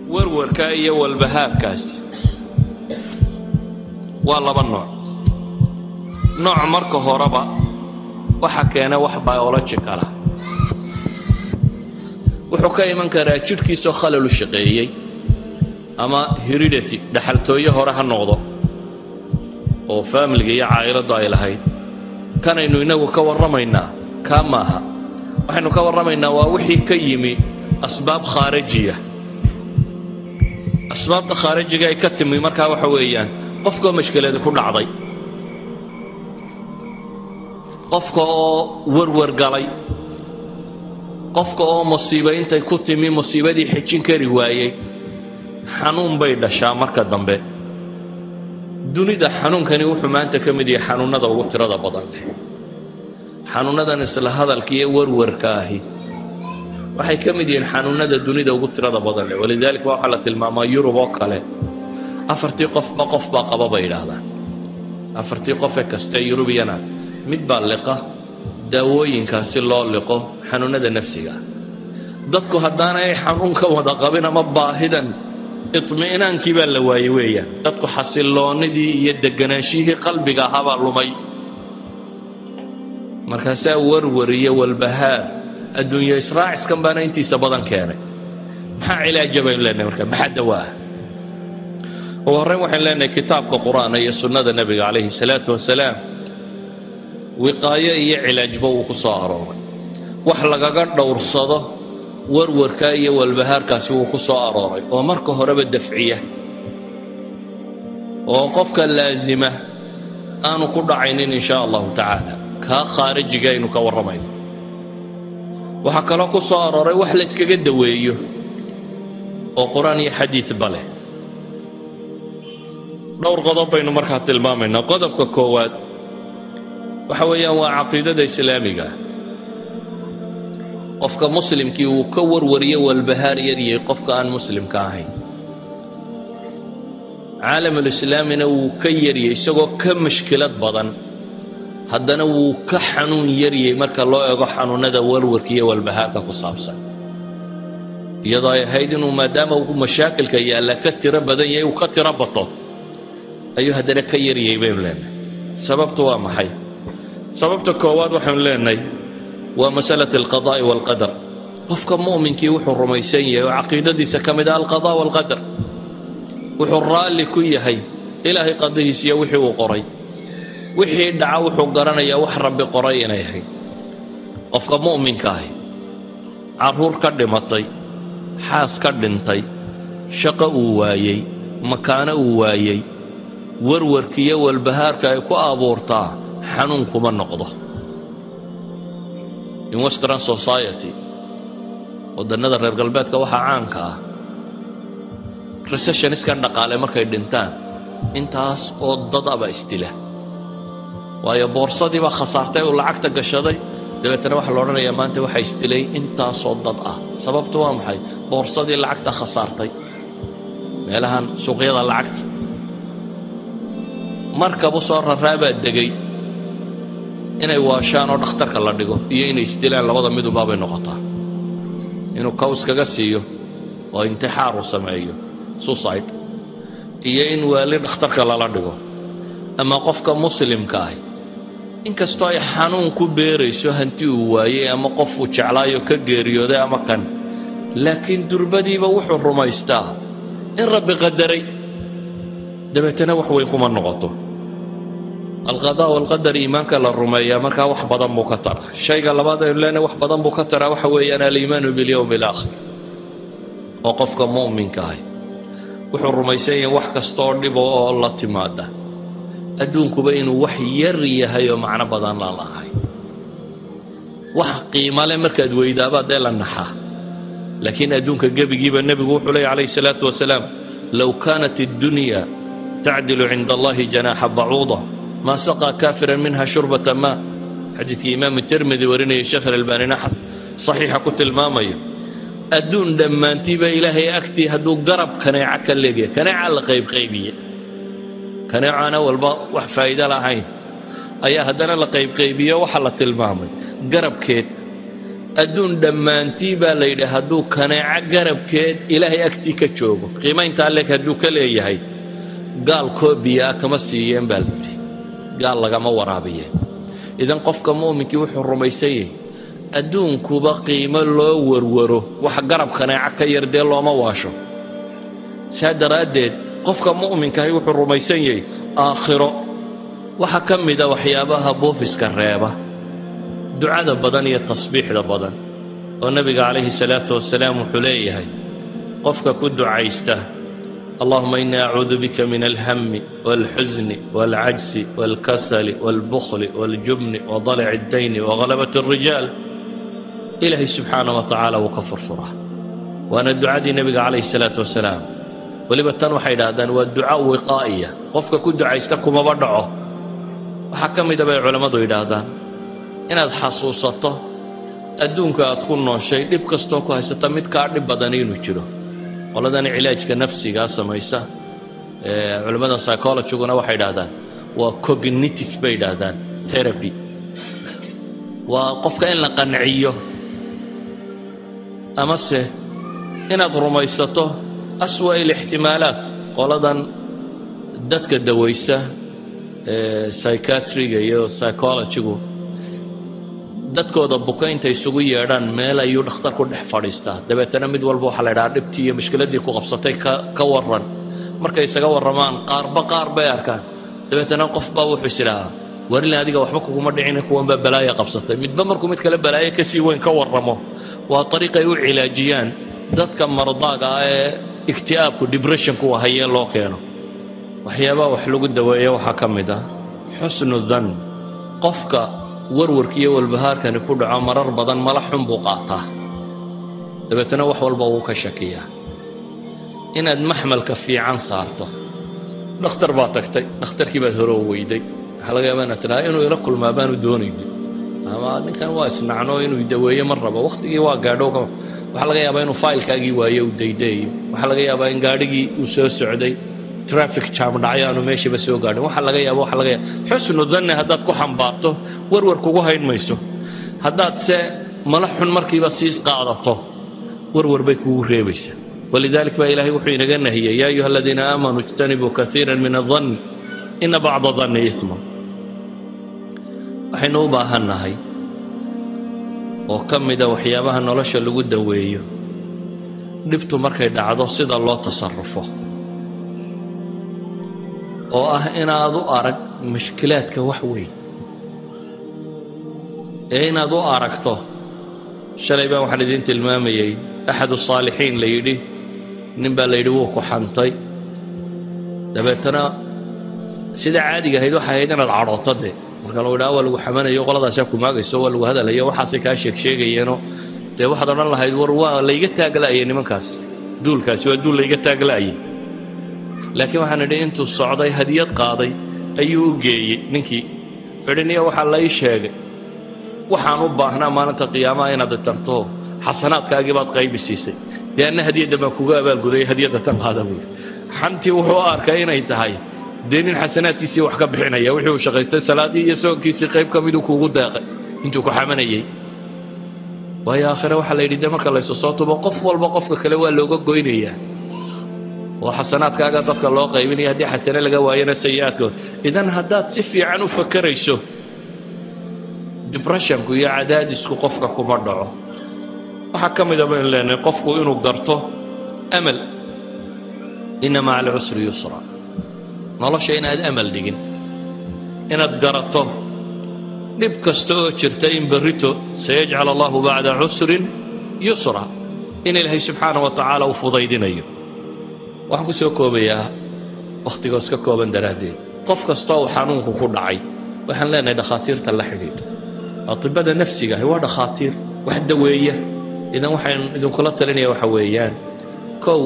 warwarka iyo walbahaarkaasi waa laba nooc marka horeba waxa keena wax biological ah wuxuu ka iman karaa jidhkiisa khalal u shaqeeyay ama heredity dhaxaltooyo hore ha noqdo oo family iyo caa'iladu ay lahayd kanaynu inagu ka warramaynaa ka maaha waxaynu ka warramaynaa waa wixii ka yimi asbaab khaarijiya asbaabta khaarijiga ay ka timi markaa waxa weeyaan qofka mashkilada ku dhacday qofka oo warwar galay qofka oo musiibo intay ku timi musiibadii xijin kari waayay xanuun bay dhashaa marka dambe dunida xanuunkani wuxuu maanta ka mid yahay xanuunada ugu tirada badan leh xanuunadan isla hadalka iyo warwarka ahi waxay ka mid yihiin xanuunada dunida ugu tirada badan leh walidaalika waxa la tilmaamaa Yurub oo kale afartii qof baa qaba bay yiraahdaan afartii qof ee kasta Yurubiyana mid baa liqa daawooyinkaasi loo liqo xanuunada nafsiga dadku haddaana ay xanuunka wada qabin ama baahidan itmiinaankii baa la waayay weeyaan dadku xasiloonidii iyo deganaanshihii qalbiga ahaa lumay markaasaa warwariyo walbahaar adduunyo israaciskan baana intiisa badan keenay maxaa cilaaja baynu leenahay marka maxaa dawaa ugu horreyn waxaan leenahay kitaabka qur-aanka iyo sunnada nebiga calayhi salaatu wasalaam wiqaayo iyo cilaajba uu ku soo arooray wax lagaga dhowrsado warwarka iyo walbahaarkaasi wuu ku soo arooray oo marka horeba dafciya oo qofka laazima aanu ku dhacaynin insha allahu tacaala kaa khaarijiga aynu ka warramayno waxaa kaloo ku soo arooray wax la iskaga daweeyo oo qur-aan iyo xadiidba leh dhowr qodob baynu markaa tilmaamaynaa qodobka koowaad waxa weeyaan waa caqiidada islaamiga qofka muslimkii uu ka warwariyo walbahaar yariyay qofka aan muslimka ahayn caalamul islaamina wuu ka yariyay isagoo ka mashkilad badan haddana wuu ka xanuun yariyay marka loo eego xanuunada warwarka iyo walbahaarka ku saabsan iyadoo ay ahayd inuu maadaama uu mashaakilka yaalla ka tiro badan yahay uu ka tiro bato ayuu haddana ka yariyay baynu leenahay sababtu waa maxay sababta koowaad waxaanu leenahay waa masalatu alqadaa'i waalqadar qofka mu'minkii wuxuu rumaysan yahay oo caqiidadiisa ka mid ah alqadaa' waalqadar wuxuu raalli ku yahay ilaahay qadihiisa iyo wixii uu qoray wixii dhaca wuxuu garanayaa wax rabbi qoray inay ahayd qofka mu'minka ahi carruur ka dhimatay xaas ka dhintay shaqo uu waayey makaano uu waayey warwarkiiyo walbahaarka ay ku abuurtaa xanuun kuma noqdo in western society wadannada reer galbeedka waxaa caanka ah recessioniskan dhaqaale markay dhintaan intaas oo dad aba isdila waayo boorsadii baa khasaartay uu lacagta gashaday dabeetana waxaa la odhanayaa maanta waxaa isdilay intaasoo dad ah sababtu waa maxay boorsadii lacagta khasaartay meelahan suuqyada lacagta markabu soo raraabaa degay inay waashaan oo dhakhtarka la dhigo iyo inay isdilaan labada midubaabay noqotaa inuu kaws kaga siiyo oo intixaar uu sameeyo suicide iyo in waali dhakhtarka lala dhigo ama qofka muslimka ah inkastoo ay xanuun ku beerayso hanti uu waayey ama qof uu jeclaayo ka geeriyooday ama kan laakiin durbadiiba wuxuu rumaystaa in rabbi qadaray dabeetana wax weyn kuma noqoto alqadaa waalqadar iimaanka la rumeeyaa markaa wax badan buu ka taraa shayga labaad aynu leenahay wax badan buu ka taraa waxa weeyaan aliimaanu bilyowmi alaakhir oo qofka mu'minka ahi wuxuu rumaysan yahay wax kastoo dhibo oo la timaada adduunkuba inuu wax yar yahay oo macno badan la lahay wax qiimo leh markaad weydaaba dee la naxaa laakiin adduunka gebigiiba nebigu wuxuu leeyahy calayhi salaatu wasalaam low kaanat addunya tacdilu cinda allahi janaaxa bacuuda ما سقى كافرا منها شربة ماء حديث إمام الترمذي ورني الشيخ الألباني نحس صحيحة كنت المامية أدون لما انتبه إلهي أكتي هدو قرب كان يعكل لقي كان يعلق غيبية كان يعانا والباء وحفايدة لعين أيها هدنا لقيب غيبية وحلت المامي قرب كيت adduun dhammaantii baa la yidhi hadduu kaneeco garabkeed ilaahay agtii ka joogo qiimayntaa leeg hadduu ka leeyahay gaal koobiyaa kama siiyeen baa la yidhi gaal lagama waraabiye idan qofka mu'minkii wuxuu rumaysan yahay adduunkuba qiimo loo warwaro wax garab kaneeco ka yar dee looma waasho saa daraaddeed qofka mu'minkahi wuxuu rumaysan yahay aakhiro waxa ka mida waxyaabaha boofiska reeba ducada badan iyo tasbiixda badan oo nabiga calayhi salaatu wasalaam wuxuu leeyahay qofka ku ducaysta اللهم إني أعوذ بك من الهم والحزن والعجز والكسل والبخل والجبن وضلع الدين وغلبة الرجال إلهي سبحانه وتعالى وكفر فرح وأنا الدعاء دي نبي عليه الصلاة والسلام ولبتن وحيد هذا والدعاء وقائية قفك كل دعاء يستقم وبدعه وحكم إذا بيع علماء ضيد هذا إن الحصوصته أدونك أتكون شيء لبكستوك هستمد كارد بدنين وجره qoladani cilaajka nafsiga samaysa culimada psychology-guna waxay yiraahdaan waa cognitive bay yiraahdaan therapy waa qofka in la qanciyo ama se inaad rumaysato aswa ihtimaalaat qoladan dadka dawaysa psychiatry-ga iyo psychology-gu dadkooda bukaynta isugu yeedhaan meel ayuu dhakhtarku dhex fadhiistaa dabeetana mid walba waxa la yidhaha dhibtii iyo mushkiladii ku qabsatay ka waran markay isaga warramaan qaar bay arkaan dabeetana qof baa wuxuu isidhahaa warilin adiga waxba kuguma dhicin kuwan baa balaaya qabsatay midba markuu mid kale balaayo ka sii weyn ka warramo waa ariiqay u cilaajiyaan dadka mardaaga ah ee ikti'aabku depressionku hayee loo keeno waxyaabaha wax lagu daweeyo waxaa ka mid ah xusnu dhan qofka warwarkiiyo walbahaarkani ku dhaco marar badan mala xun buu qaataa dabeetana wax walba wuu ka shakiyaa inaad maxmalka fiican saarto dhakhtar baa tagtay dhakhtarkii baad hore weyday waxaa laga yaabaa inaad tidhaha inuu ila kulmaa baanu doonaynin ama ninkan waa isnacno inuu daweeyo mar rabo wakhtigii waa gaadho waxaa laga yaabaa inuu faylkaagii waayo uu daydaeyo waxaa laga yaabaa in gaadhigii uu soo socday traffic jam dhacay aanu meeshaba soo gaadhin waxa laga yaabo xusnu dhanni haddaad ku xambaarto warwar kugu hayn mayso haddaad se mala xun markiiba sii qaadato warwar bay kugu reebaysaa walidalik baa ilaahay wuxuu inaga nahiyey yaa ayuha aladiina aamanuu ijtanibuu kaiiran min adhanni ina bacda dhanni isman waxaynu u baahannahay oo ka mida waxyaabaha nolosha lagu daweeyo dhibtu markay dhacdo sida loo tasarrufo oo ah inaad u arag mushkilaadka wax weyn ee inaad u aragto shalay baan waxaan idin tilmaamayay axadu saalixiin la yidhi nin baa la yidhi wuu ku xantay dabeetana sida caadiga ahayd waxay ahayd inaad cadhooto de marka lagu yidhaha waa lagu xamanayo qoladaasaa ku maagayso waa lagu hadalayo waxaasay kaa sheegsheegayeenoo dee waxaad odhan lahayd war waa layga taagla'ayay nimankaas duulkaasi waa duul layga taagla'ayay laakiin waxaan idhi intuu socday hadiyad qaaday ayuu u geeyey ninkii fidhiniya waxaa la ii sheegay waxaan u baahnaa maalinta qiyaamaha inaad tarto xasanaadkaagii baad qaybi siisay dee anna hadiyadda baan kuga abaalgudaya hadiyadda tan qaada buu yidhi xantii wuxuu u arkay inay tahay dee nin xasanaadkiisii wax ka bixinaya wixii uu shaqaystay salaadii iyo soonkiisii qayb ka miduu kuugu deeqay intuu ku xamanayay waayo aakhire waxaa la yidhi dee marka laysu soo tubo qof walba qofka kale waa looga goynayaa oo xasanaadkaaga dadka loo qaybinaya haddii xasane laga waayana sayi'aadkood idan haddaad si fiican u fakarayso depressionku iyo cadaadisku qofka kuma dhaco waxaa ka mida baynu leenahay qofku inuu garto amal inna maca alcusri yusra nolosha inaad amal dhigin inaad garato dhib kasta oo jirta in berrito sayajcal allahu bacda cusrin yusra in ilaahay subxaana wa tacaala u fudaydinayo waxaan ku soo koobayaa wakhtigoo iska kooban daraaddeed qof kastoo uu xanuunku ku dhacay waxaan leenahay dhakhaatiirta la xidhiidh atibada nafsiga ahi waa dhakhaatiir wax daweeya idan waxaan idinkula talinaya waxa weeyaan kow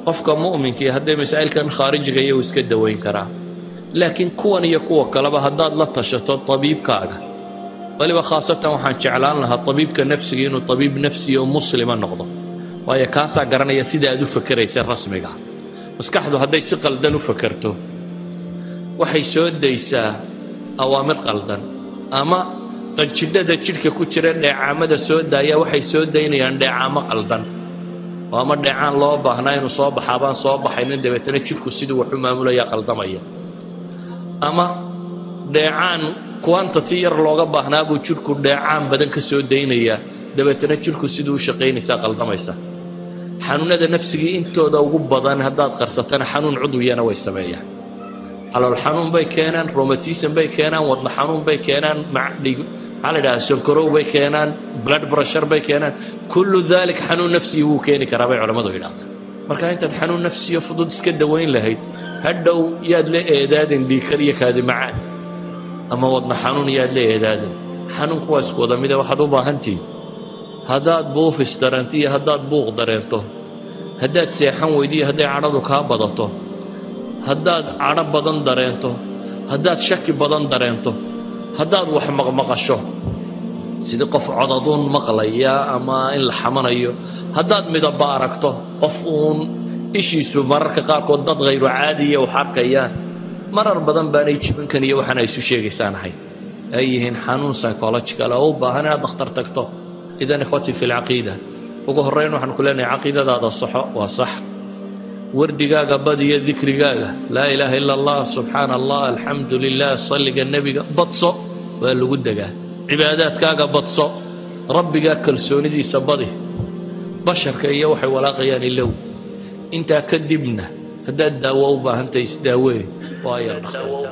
qofka mu'minkii hadday masaa'ilkan khaarijiga iyagu iska daweyn karaa laakiin kuwan iyo kuwa kaleba haddaad la tashato tabiibkaaga waliba khaasatan waxaan jeclaan lahaa tabiibka nafsiga inuu tabiib nafsi oo muslima noqdo waayo kaasaa garanaya sida aad u fakeraysa rasmiga maskaxdu hadday si qaldan u fakerto waxay soo daysaa awaamir qaldan ama qanjidhada jidhka ku jira dheecaamada soo daaya waxay soo daynayaan dheecaamo qaldan oo ama dheecaan loo baahnaa inuu soo baxaa baan soo baxaynin dabeetana jidhku siduu wax u maamulaya qaldamaya ama dheecaan quantity yar looga baahnaa buu jidhku dheecaan badan ka soo daynayaa dabeetana jidhku siduu u shaqaynaysaa qaldamaysa xanuunada nafsigii intooda ugu badan haddaad qarsatana xanuun cudwiyana way sameeyaan calool xanuun bay keenaan rheumatism bay keenaan wadna xanuun bay keenaan maxaa la yidhaha sonkorow bay keenaan blood pressure bay keenaan kullu dalik xanuun nafsiyi wuu keeni karaa bay culammadu yidhahdaan marka intaad xanuun nafsiyo fudud iska dawayn lahayd hadhow yaad la eedaadin dhiikar iyo kaadi macaan ama wadna xanuun yaad la eedaadin xanuunku waa isku wada mide waxaad u baahantihi haddaad buufis dareento iyo haddaad buuq dareento haddaad seexan weydo iyo hadday cadhadu kaa badato haddaad cadho badan dareento haddaad shaki badan dareento haddaad wax maqmaqasho sidii qof codaduun maqlaya ama in la xamanayo haddaad midaba aragto qof uun ishiisu mararka qaarkood dad hayru caadiya wax arkayaan marar badan baanay jibinkan iyo waxaan ay isu sheegaysaan ahay ay yihiin xanuun psychological oo u baahan inaad dhakhtar tagto idan ikhwati fi lcaqiida ugu horreyn waxaan ku leenahay caqiidadaada saxo waa sax wardigaaga badiyo dikrigaaga laa ilaaha ila allah subxaana allah alxamdu lilah salliga nebiga badso waa lagu degaa cibaadaadkaaga badso rabbigaa kalsoonidiisa badi basharka iyo waxay walaaqayaan ilow intaa kadibna haddaad daawo u baahantahay isdaawee waa yar dhakhtarta